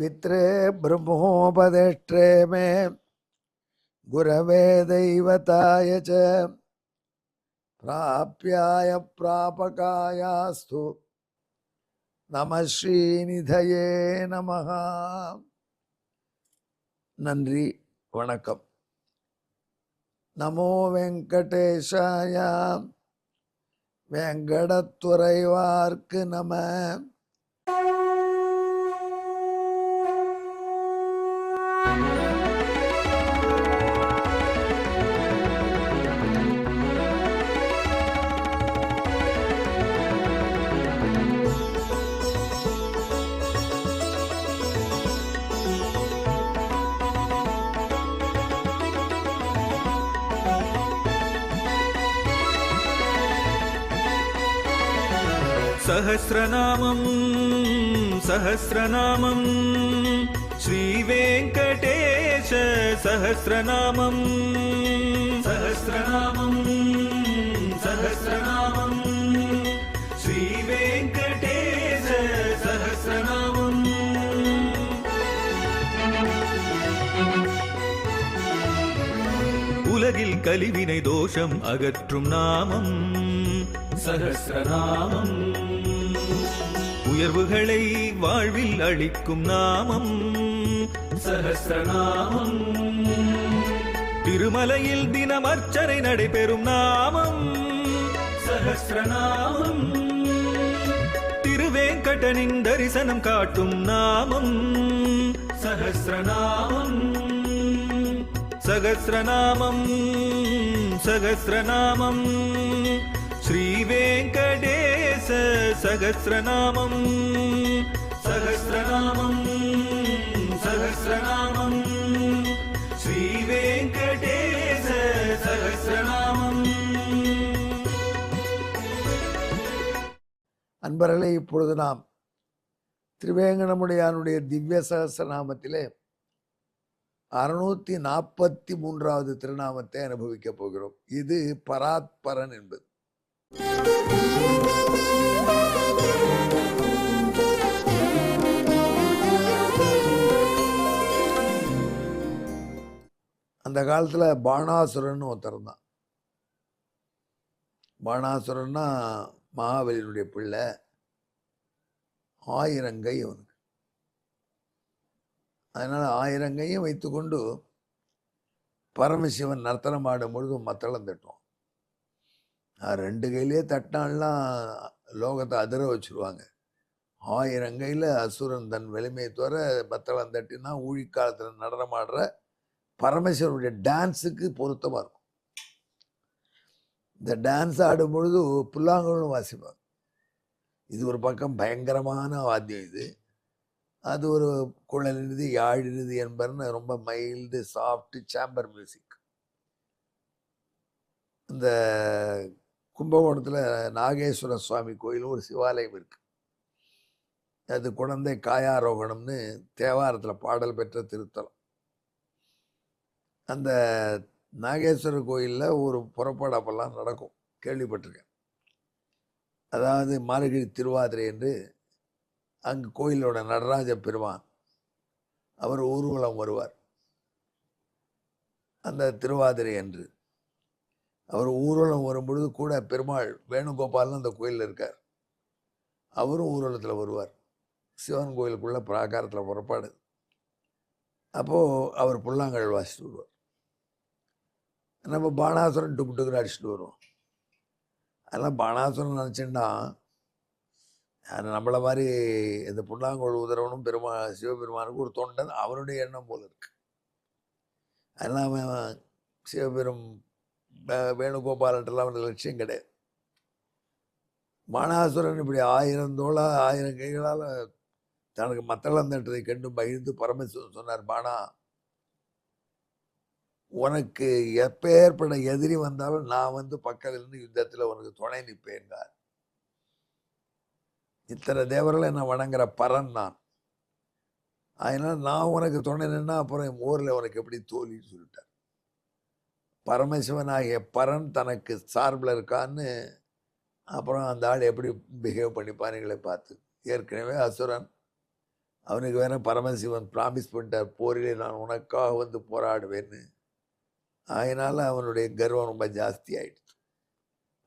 पित्रे ब्रह्मोपदेष्ट्रे मे गुरवे दैवताय च प्राप्याय प्रापकायास्तु नमः श्रीनिधये नमः. நன்றி, வணக்கம். நமோ வெங்கடேஷாய வெங்கடத்துறைவார்க்கு நம. सहस्रनामं सहस्रनामं श्रीवेङ्कटेश सहस्रनामं सहस्रनामं सहस्रनामं श्रीवेङ्कटेश सहस्रनामं. உலகில் கலிவினை தோஷம் அகற்றும் நாமம் சஹஸ்ரநாமம். உயர்வுகளை வாழ்வில் அளிக்கும் நாமம் சஹஸ்ரநாமம். திருமலையில் தினம் அர்ச்சனை நடைபெறும் நாமம் சஹஸ்ரநாமம். திருவேங்கடனின் தரிசனம் காட்டும் நாமம் சஹஸ்ரநாமம். சகஸ்ரநாமம் சகஸ்ரநாமம் श्रीवेङ्कटेश सहस्रनामं सहस्रनामं सहस्रनामं श्रीवेङ्कटेश सहस्रनामं. அன்பர்களே, இப்பொழுது நாம் திருவேங்கடமுடையானுடைய திவ்ய சகஸ்ரநாமத்திலே 643வது திருநாமத்தை அனுபவிக்கப் போகிறோம். இது பராத்பரன் என்பது. அந்த காலத்துல பாணாசுரன் ஒருத்தர் தான். பாணாசுரன்னா மகாபலியினுடைய பிள்ளை. 1000 கை அவனுக்கு. அதனால 1000 கையும் வைத்துக்கொண்டு பரமசிவன் நர்த்தனம் ஆடும் பொழுது மத்தளம் தட்டுவான். 2 கையிலே தட்டினாலாம் லோகத்தை அதிர வச்சுருவாங்க. 1000 கையில் அசுரன் தன் வலிமையை தவிர மத்தளம் தட்டினா ஊழிக்காலத்தில் நடனமாடுற பரமேஸ்வரனுடைய டான்ஸுக்கு பொருத்தமாக இருக்கும். இந்த டான்ஸ் ஆடும் பொழுது புல்லாங்குழலும் வாசிப்பாங்க. இது ஒரு பக்கம் பயங்கரமான வாத்தியம். இது அது ஒரு குழலிருது யாழிருது என்பதுன்னு ரொம்ப மைல்டு சாஃப்ட் சேம்பர் மியூசிக். இந்த கும்பகோணத்தில் நாகேஸ்வர சுவாமி கோயிலும் ஒரு சிவாலயம் இருக்கு. அது குழந்தை காயாரோகணம்னு தேவாரத்தில் பாடல் பெற்ற திருத்தலம். அந்த நாகேஸ்வரர் கோயிலில் ஒரு புறப்பாடு அப்பெல்லாம் நடக்கும், கேள்விப்பட்டிருக்கேன். அதாவது மார்கழி திருவாதிரை என்று அங்கு கோயிலோட நடராஜ பெருமான் அவர் ஊர்வலம் வருவார். அந்த திருவாதிரை அன்று அவர் ஊர்வலம் வரும்பொழுது கூட பெருமாள் வேணுகோபால்னு அந்த கோயிலில் இருக்கார். அவரும் ஊர்வலத்தில் வருவார். சிவன் கோயிலுக்குள்ள பிராகாரத்தில் புறப்பாடு. அப்போது அவர் புல்லாங்கல் வாசிட்டு வருவார். நம்ம பாணாசுரன் டுக்கு டுக்குன்னு அடிச்சுட்டு வருவோம். அதெல்லாம் பாணாசுரன் நினச்சின்னா நம்மளை மாதிரி இந்த புல்லாங்குழல் உதரவனும் சிவபெருமானுக்கு ஒரு தொண்டன் அவருடைய எண்ணம் போல இருக்கு. அதெல்லாம் சிவபெரும் வேணுகோபாலன்ட்டெல்லாம் அவனுக்கு லட்சியம் கிடையாது. பாணாசுரன் இப்படி 1000 தோளா 1000 கைகளால் தனக்கு மத்தளம் தட்டதை கண்டு பயந்து பரமேஸ்வரன் சொன்னார், பாணா, உனக்கு எப்பேற்பட்ட எதிரி வந்தாலும் நான் வந்து பக்கத்தில் இருந்து யுத்தத்தில் உனக்கு துணை நிற்பேன்கார். இத்தனை தேவர்கள் என்ன வணங்குற பரன் நான். அதனால நான் உனக்கு துணை நின்னா அப்புறம் ஊரில் உனக்கு எப்படி தோல்வின்னு சொல்லிட்டார். பரமசிவனாகிய பரன் தனக்கு சார்பில் இருக்கான்னு அப்புறம் அந்த ஆள் எப்படி பிஹேவ் பண்ணிப்பானுங்களை பார்த்து. ஏற்கனவே அசுரன் அவனுக்கு வேற பரமசிவன் ப்ராமிஸ் பண்ணிட்டார், போரிலே நான் உனக்காக வந்து போராடுவேன்னு. அதனால் அவனுடைய கர்வம் ரொம்ப ஜாஸ்தி ஆயிடுச்சு.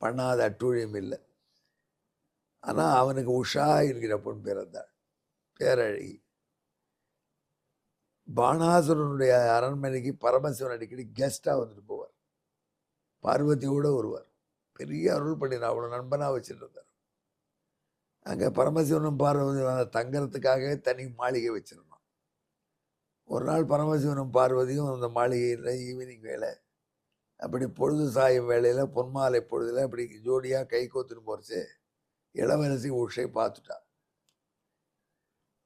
பண்ணாத அட்டூழியம் இல்லை. ஆனால் அவனுக்கு உஷா என்கிற பொன் பிறந்தாள், பேரழகி. பாணாசுரனுடைய அரண்மனைக்கு பரமசிவன் அடிக்கடி கெஸ்டாக வந்துட்டு போவார், பார்வதியோடு வருவார். பெரிய அருள் பண்ணினார், அவ்வளோ நண்பனாக வச்சுட்டு இருந்தார். அங்கே பரமசிவனும் பார்வதியும் தங்கறதுக்காகவே தனி மாளிகை வச்சிருந்தான். ஒரு நாள் பரமசிவனும் பார்வதியும் அந்த மாளிகையில் ஈவினிங் வேலை, அப்படி பொழுது சாயும் வேலையில் பொன்மாலை பொழுதில் அப்படி ஜோடியாக கை கோத்துன்னு போகிறச்சு இளவரசி உஷை பார்த்துட்டா.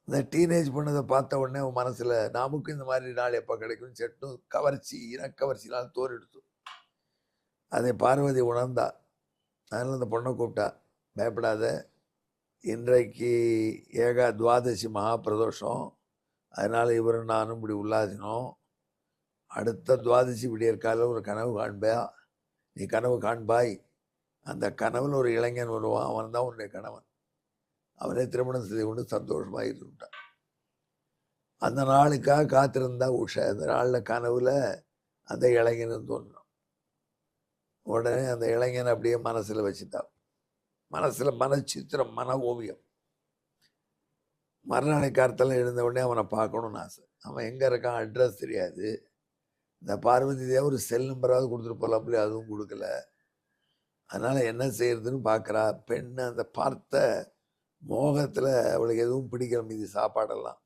இந்த டீனேஜ் பண்ணதை பார்த்த உடனே உன் மனசில் நமக்கும் இந்த மாதிரி நாள் எப்போ கிடைக்கும் செட்டும் கவர்ச்சி, இனக்கவர்ச்சினால் தோறிடுத்து. அதை பார்வதி உணர்ந்தா. அதனால் அந்த பொண்ணை கூப்பிட்டா, பயப்படாத, இன்றைக்கு துவாதசி மகாபிரதோஷம், அதனால் இவரும் நானும் இப்படி உல்லாதினோம். அடுத்த துவாதசி விடியற்கால ஒரு கனவு காண்பா, நீ கனவு காண்பாய். அந்த கனவில் ஒரு இளைஞன் வருவான், அவன் தான் உன்னுடைய கணவன். அவனை திருமணம் செய்து கொண்டு சந்தோஷமாக இருந்துட்டான். அந்த நாளுக்காக காத்திருந்தா உஷா. அந்த நாளில் கனவுல அந்த இளைஞன் தோன்றான். உடனே அந்த இளைஞன் அப்படியே மனசில் வச்சுட்டான். மனசில் மனச்சித்திரம், மன ஓவியம். மறுநாளை காலத்தில் எழுந்த உடனே அவனை பார்க்கணும்னு ஆசை. அவன் எங்கே இருக்கான், அட்ரஸ் தெரியாது. இந்த பார்வதி தேவை ஒரு செல் நம்பராவது கொடுத்துட்டு போகலாம், அப்படி அதுவும் கொடுக்கல. அதனால் என்ன செய்யறதுன்னு பார்க்குறா. பெண்ணு அந்த பார்த்த மோகத்தில் அவளுக்கு எதுவும் பிடிக்கிற மீதி சாப்பாடெல்லாம்.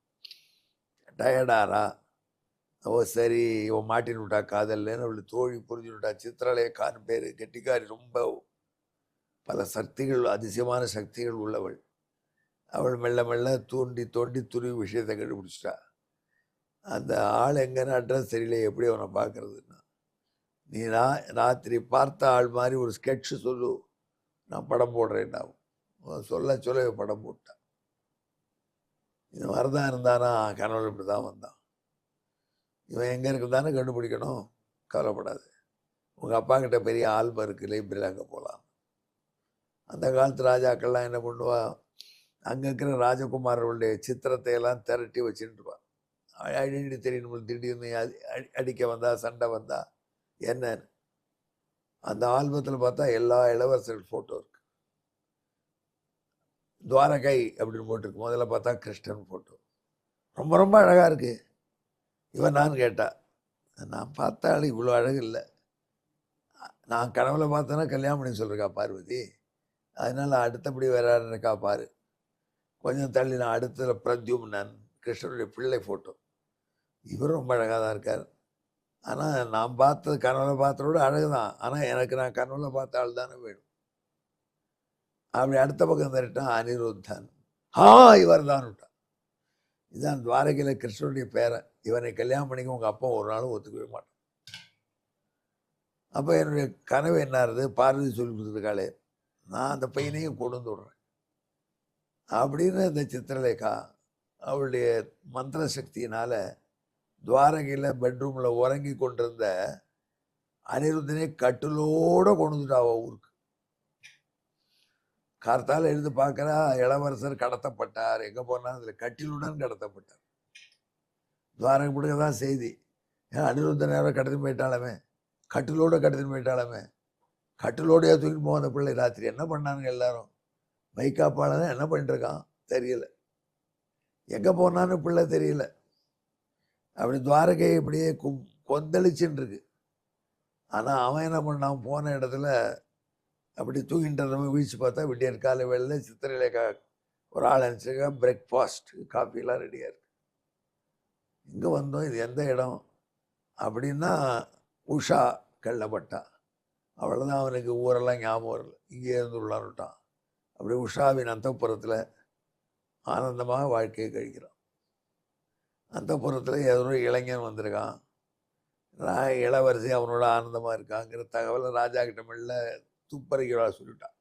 டயர்டாரா, ஓ சரி இவன் மாட்டின்னு விட்டா காதல்லேன்னு அவளுக்கு தோழி புரிஞ்சு விட்டா. சித்திரலேகான்னு பேர், கெட்டிக்காரி, ரொம்ப பல சக்திகள், அதிசயமான சக்திகள் உள்ளவள். அவள் மெல்ல மெல்ல தோண்டி தோண்டி துருவி விஷயத்தை கண்டுபிடிச்சிட்டா. அந்த ஆள் எங்கன்னு அட்ரஸ் தெரியல, எப்படி அவனை பார்க்கறதுன்னா, நீ ராத்திரி பார்த்த ஆள் மாதிரி ஒரு ஸ்கெட்சு சொல்லு, நான் படம் போடுறேன். சொல்ல சொல்ல படம் போட்டான். இது மாதிரி தான் இருந்தானா, கனவுல இப்படி தான் வந்தான். இவன் எங்கே இருக்குதானே கண்டுபிடிக்கணும், கவலைப்படாது. உங்கள் அப்பா கிட்ட பெரிய ஆல்பம் இருக்குது, லைப்ரரியில் அங்கே போகலாம். அந்த காலத்து ராஜாக்கள்லாம் என்ன பண்ணுவா, அங்கே இருக்கிற ராஜகுமாரர்களுடைய சித்திரத்தை எல்லாம் திரட்டி வச்சுட்டுருவான். ஐடென்டிட்டி தெரியணும், திடீர்னு அடிக்க வந்தா, சண்டை வந்தா என்னன்னு. அந்த ஆல்பத்தில் பார்த்தா எல்லா இளவரசர்கள் ஃபோட்டோ இருக்கு. துவாரகை அப்படின்னு போட்டிருக்கு. முதல்ல பார்த்தா கிருஷ்ணன் ஃபோட்டோ, ரொம்ப ரொம்ப அழகாக இருக்குது. இவன் நான் கேட்டா, நான் பார்த்தாலும் இவ்வளோ அழகு இல்லை, நான் கனவுல பார்த்தேன்னா கல்யாணம் பண்ணி சொல்லிருக்கா பார்வதி, அதனால் அடுத்தபடி வேற இருக்கா பாரு. கொஞ்சம் தள்ளி நான் அடுத்ததில் பிரத்யும்னன், கிருஷ்ணனுடைய பிள்ளை ஃபோட்டோ. இவரும் ரொம்ப அழகாக தான் இருக்கார். ஆனால் நான் பார்த்தது கனவுல பார்த்ததோட அழகு தான், ஆனால் எனக்கு நான் கனவுல பார்த்த ஆள் தானே வேணும். அப்படி அடுத்த பக்கம் தரட்டான் அனிருத்தன். இவர் தான் விட்டான். இதுதான் துவாரகையில் கிருஷ்ணனுடைய பேரன். இவனை கல்யாணம் பண்ணிக்க உங்கள் அப்பா ஒரு நாளும் ஒத்துக்கவே மாட்டான். அப்போ என்னுடைய கனவு என்ன இருது, பார்வதி சொல்லி கொடுத்துருக்காளே, நான் அந்த பையனையும் கொண்டு வந்து விடுறேன் அப்படின்னு இந்த சித்திரலேகா அவளுடைய மந்திர சக்தியினால் துவாரகையில் பெட்ரூமில் உறங்கி கொண்டிருந்த அனிருத்தனை கட்டிலோடு கொண்டு வந்துட்டா ஊருக்கு. கார்த்தால் எழுந்து பார்க்குறா, இளவரசர் கடத்தப்பட்டார். எங்கே போனால் அதில் கட்டிலுடன் கடத்தப்பட்டார். துவாரகப்படுக்க தான் செய்தி. ஏன் அனிருத்தன் யாரோ கடத்தின்னு போயிட்டாலுமே, கட்டிலோடு கடத்தின்னு போயிட்டாலுமே. கட்டிலோடையா தூக்கிட்டு போக அந்த பிள்ளை. ராத்திரி என்ன பண்ணானுங்க எல்லாரும், மைக்காப்பாளன் என்ன பண்ணிட்டுருக்கான் தெரியல, எங்கே போனான்னு பிள்ளை தெரியல. அப்படி துவாரகை இப்படியே கொந்தளிச்சுன்னு இருக்கு. ஆனால் அவன் என்ன பண்ணான், போன இடத்துல அப்படி தூங்கின்றவங்க வீழ்ச்சி பார்த்தா விடியற் காலை வேளையில் சித்திரலேகா ஒரு ஆள் அனுப்பிச்சிருக்கா, பிரேக்ஃபாஸ்ட் காஃபிலாம் ரெடியாக இருக்கு. இங்கே வந்தோம், இது எந்த இடம் அப்படின்னா உஷா கள்ளப்பட்டா. அவ்வளோதான், அவனுக்கு ஊரெல்லாம் ஞாபகம் வரல, இங்கே இருந்து உள்ளான்னுட்டான். அப்படி உஷாவின் அந்தப்புறத்தில் ஆனந்தமாக வாழ்க்கையை கழிக்கிறான். அந்தப்புறத்தில் ஏதோ இளைஞன் வந்திருக்கான், இளவரசி அவனோட ஆனந்தமாக இருக்காங்கிற தகவலை ராஜா கிட்ட மெல்ல துப்பறிக்கிறா சொல்லிட்டான்.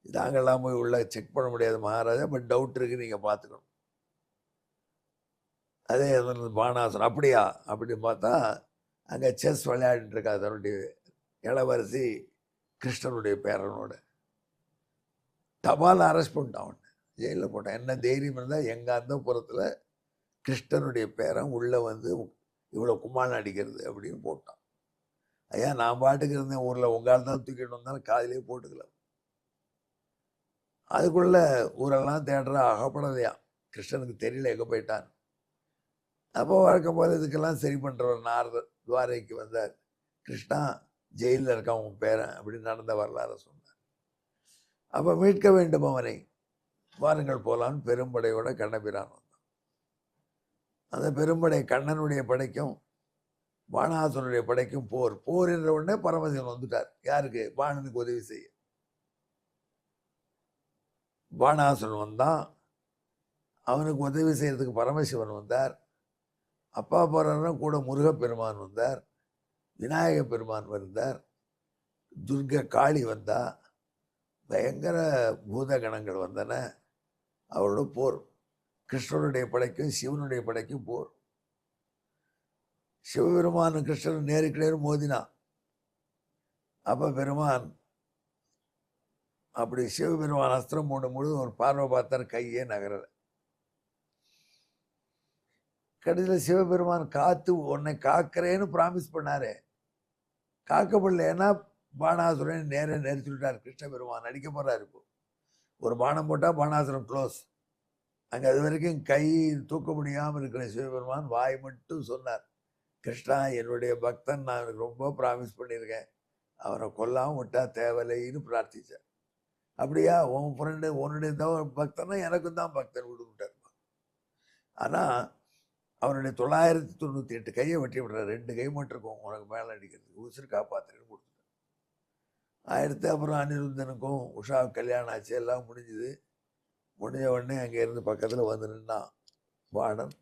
நாங்கள்லாம் போய் உள்ள செக் பண்ண முடியாது மகாராஜா, பட் டவுட் இருக்குது, நீங்கள் பார்த்துக்கணும். அதே பாணாசுரன் அப்படியா அப்படின்னு பார்த்தா அங்கே செஸ் விளையாடிட்டு இருக்கா தன்னுடைய இளவரசி கிருஷ்ணனுடைய பேரனோட. தபால் அரெஸ்ட் பண்ணிட்டான் அவன். ஜெயிலில் போட்டான். என்ன தைரியம் இருந்தால் எங்கள் அந்த புறத்தில் கிருஷ்ணனுடைய பேரன் உள்ளே வந்து இவ்வளோ கும்மாளம் அடிக்கிறது அப்படின்னு போட்டான். ஐயா நான் பாட்டுக்கு இருந்தேன் ஊரில், உங்களால் தான் தூக்கிட்டு வந்தாலும் காதிலே போட்டுக்கலாம். அதுக்குள்ள ஊரெல்லாம் தேடுற அகப்படலையா, கிருஷ்ணனுக்கு தெரியல எங்கே போயிட்டான். அப்போ வழக்கம் போல் இதுக்கெல்லாம் சரி பண்ணுறவர் நாரதர் துவாரைக்கு வந்தார். கிருஷ்ணா ஜெயிலில் இருக்கான் உன் பேரன் அப்படின்னு நடந்த வரலாறு சொன்னார். அப்போ மீட்க வேண்டும் அவனை, வாருங்கள் போலான்னு பெரும்படையோட கண்ணபிரான் வந்தான். அந்த பெரும்படை கண்ணனுடைய படைக்கும் பாணாசுரனுடைய படைக்கும் போர் என்ற உடனே பரமசிவன் வந்துட்டார். யாருக்கு? பாணனுக்கு உதவி செய்ய. பாணாசுரன் வந்தான், அவனுக்கு உதவி செய்யறதுக்கு பரமசிவன் வந்தார். அப்பா போறாருன்னா கூட முருகப்பெருமான் வந்தார், விநாயக பெருமான் வந்தார், துர்கா காளி வந்தா, பயங்கர பூதகணங்கள் வந்தன. அவரோட போர். கிருஷ்ணனுடைய படைக்கும் சிவனுடைய படைக்கும் போர். சிவபெருமான் கிருஷ்ணன் நேருக்கு நேர் மோதினான். அப்ப பெருமான் அப்படி சிவபெருமான் அஸ்திரம் போடும்பொழுது ஒரு பார்வை பார்த்தார், கையே நகரல. கடைசியில் சிவபெருமான் காத்து உன்னை காக்கிறேன்னு ப்ராமிஸ் பண்ணாரு, காக்கப்படல. ஏன்னா பாணாசுரன் நேர நெரிச்சுட்டார். கிருஷ்ண பெருமான் அடிக்க போறாரு. இப்போ ஒரு பானம் போட்டா பாணாசுரம் க்ளோஸ். அங்கே அது வரைக்கும் கை தூக்க முடியாமல் இருக்கிற சிவபெருமான் வாய் மட்டும் சொன்னார், கிருஷ்ணா என்னுடைய பக்தன், நான் எனக்கு ரொம்ப ப்ராமிஸ் பண்ணியிருக்கேன், அவனை கொல்லாமல் விட்டா தேவையில்லைன்னு பிரார்த்திச்சார். அப்படியா, உன் ஃப்ரெண்டு உன்னுடைய பக்தனா எனக்கும் தான் பக்தன் விட்டுவிட்டார். ஆனால் அவனுடைய 998 கையை வெட்டி விடுறார். 2 கை மட்டும் இருக்கும் உனக்கு மேலே அடிக்கிறதுக்கு, உசுறு காப்பாற்றுறேன்னு கொடுத்துட்டார். அடுத்து அப்புறம் அனிருத்தனுக்கும் உஷா கல்யாணம் ஆச்சு, எல்லாம் முடிஞ்சுது. முடிஞ்ச உடனே அங்கேருந்து பக்கத்தில் வந்து நின்னான் பாணன்.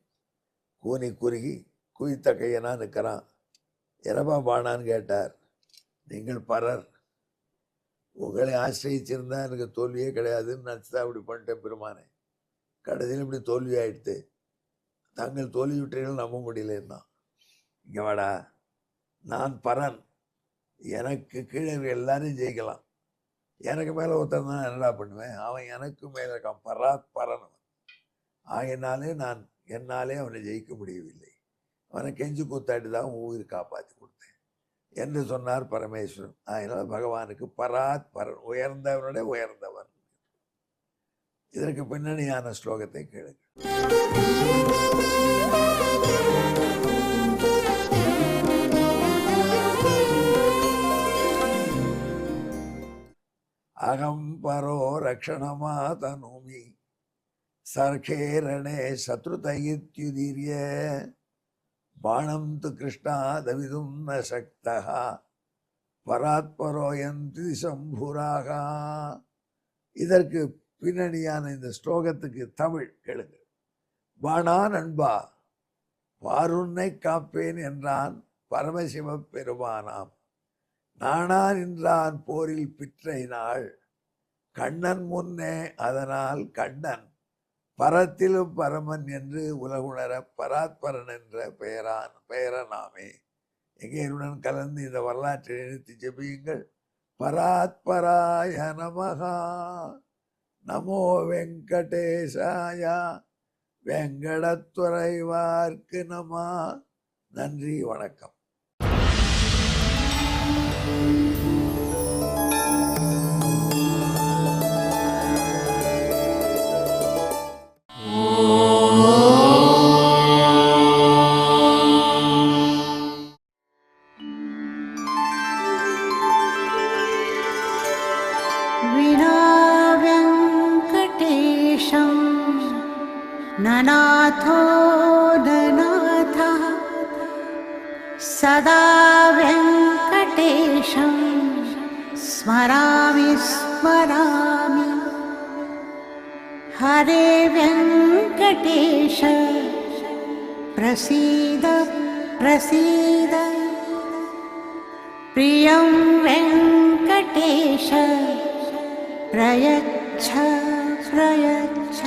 கூனி குறுகி குவித்த கையனா நிற்கிறான். எனப்பா பாணான்னு கேட்டார். நீங்கள் பரர், உங்களை ஆசிரியிச்சிருந்தா எனக்கு தோல்வியே கிடையாதுன்னு நினச்சிதான் அப்படி பண்ணிட்டேன் பெருமானே. கடைசியில் இப்படி தோல்வி ஆயிடுத்து, தாங்கள் தோல்வி விட்டீர்கள் நம்ப முடியலன்னா. இங்கே வாடா, நான் பரன், எனக்கு கீழே எல்லாரையும் ஜெயிக்கலாம், எனக்கு மேலே ஒருத்தன் தான் என்னடா பண்ணுவேன், அவன் எனக்கு மேலே இருக்கான், பரன். ஆகினாலே நான் என்னாலே அவனை ஜெயிக்க முடியவில்லை, அவனை கெஞ்சு கூத்தாடி தான் உயிர் காப்பாற்றி கொடுத்தேன் என்று சொன்னார் பரமேஸ்வரன். அதனால் பகவானுக்கு பரன், உயர்ந்தவனுடைய உயர்ந்தவன். இதற்கு பின்னணியான ஸ்லோகத்தை கேளுங்கள். அகம் பரோ ரக்ஷணமாதனோமி சர்க்கேரணே சத்ருதயித்யுதீர்ய பாணம் து கிருஷ்ணாதவிதும் ந சக்தः பராத்பரோயந்தி சம்புராக. இதற்கு பின்னணியான இந்த ஸ்லோகத்துக்கு தமிழ் கேளுங்கள். பாணா நண்பா, பாருன்னை காப்பேன் என்றான் பரமசிவ பெருமானாம். நானா நின்றான் போரில் பிற்றை நாள், கண்ணன் முன்னே அதனால் கண்ணன் பரத்திலும் பரமன் என்று உலகுணர பராத்பரன் என்ற பெயரனாமே. எங்கே என்னுடன் கலந்து இந்த வரலாற்றை நிறுத்தி ஜெபியுங்கள். பராத்பராய நமஹா, நமோ வெங்கடேசாய, வெங்கடத்துறைவார்க்கு நம. நன்றி, வணக்கம். ननाथो ननाथः सदा वेङ्कटेशं स्मरामि स्मरामि. हरे वेङ्कटेश प्रसीद प्रसीद, प्रियं वेङ्कटेश प्रयच्छ प्रयच्छ.